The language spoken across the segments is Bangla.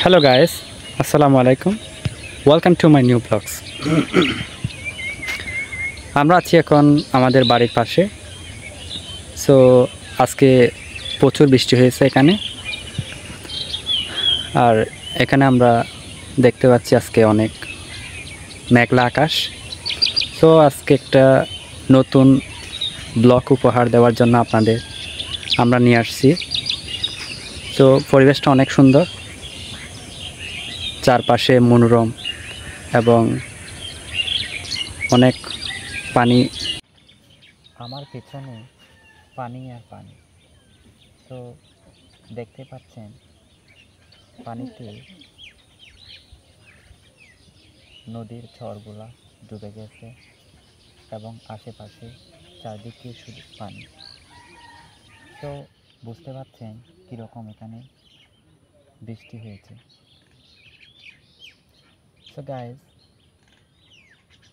হ্যালো গাইস, আসসালামু আলাইকুম। Welcome to my new blogs. আমরা আছি এখন আমাদের বাড়ির পাশে। সো আজকে প্রচুর বৃষ্টি হয়েছে এখানে, আর এখানে আমরা দেখতে পাচ্ছি আজকে অনেক মেঘলা আকাশ। সো আজকে একটা নতুন ব্লগ উপহার দেওয়ার জন্য আমরা নিয়ে আসছি। তো পরিবেশটা অনেক সুন্দর, চারপাশে মনোরম এবং অনেক পানি। আমার পেছনে পানি আর পানি। তো দেখতে পাচ্ছেন পানিতে নদীর ঝড়গুলা ডুবে গেছে এবং আশেপাশে চারদিকে শুধু পানি। তো বুঝতে পারছেন কীরকম এখানে বৃষ্টি হয়েছে। সো গাইজ,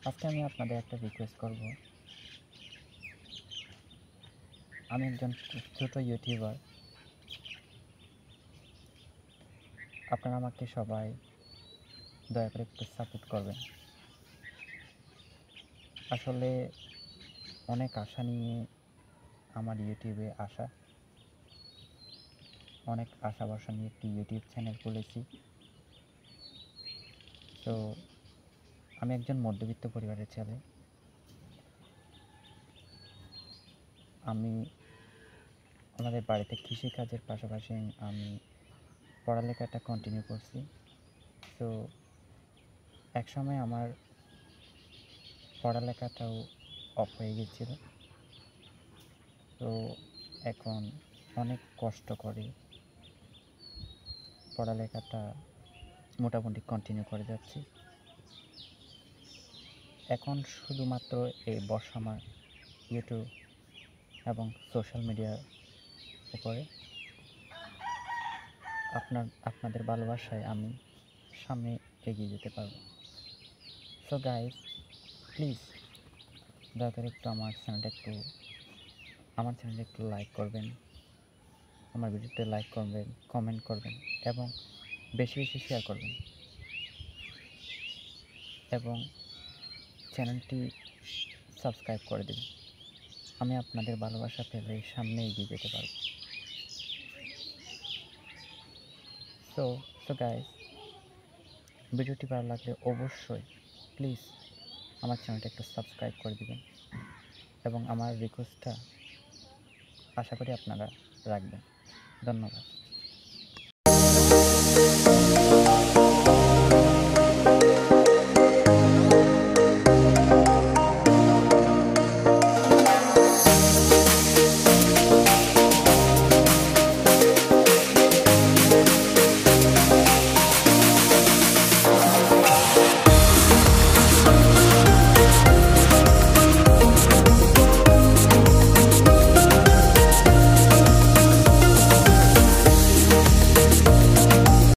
আজকে আমি আপনাদের একটা রিকোয়েস্ট করব। আমি একজন ছোট ইউটিউবার, আপনারা আমাকে সবাই দয়া করে একটু সাপোর্ট করবেন। আসলে অনেক আশা নিয়ে আমার ইউটিউবে আসা, অনেক আশা ভরসা নিয়ে একটি ইউটিউব চ্যানেল খুলেছি। তো আমি একজন মধ্যবিত্ত পরিবারের ছেলে। আমি আমাদের বাড়িতে কৃষিকাজের পাশাপাশি আমি পড়ালেখাটা কন্টিনিউ করছি। তো একসময় আমার পড়ালেখাটাও অফ হয়ে গিয়েছিল। তো এখন অনেক কষ্ট করে পড়ালেখাটা মোটামুটি কন্টিনিউ করে যাচ্ছি। এখন শুধুমাত্র এই বর্ষা আমার ইউটিউব এবং সোশ্যাল মিডিয়ার উপরে আপনাদের ভালোবাসায় আমি সামনে এগিয়ে যেতে পারবো। সো গাইজ, প্লিজ দয়া করে একটু আমার চ্যানেলটা একটু লাইক করবেন, আমার ভিডিওতে লাইক করবেন, কমেন্ট করবেন এবং বেশি বেশি শেয়ার করবেন এবং চ্যানেলটি সাবস্ক্রাইব করে দেবেন। আমি আপনাদের ভালোবাসা পেলে সামনে এগিয়ে যেতে পারবো। সো গাইজ, ভিডিওটি ভালো লাগলে অবশ্যই প্লিজ আমার চ্যানেলটা একটু সাবস্ক্রাইব করে দেবেন এবং আমার রিকোয়েস্টটা আশা করি আপনারা রাখবেন। ধন্যবাদ।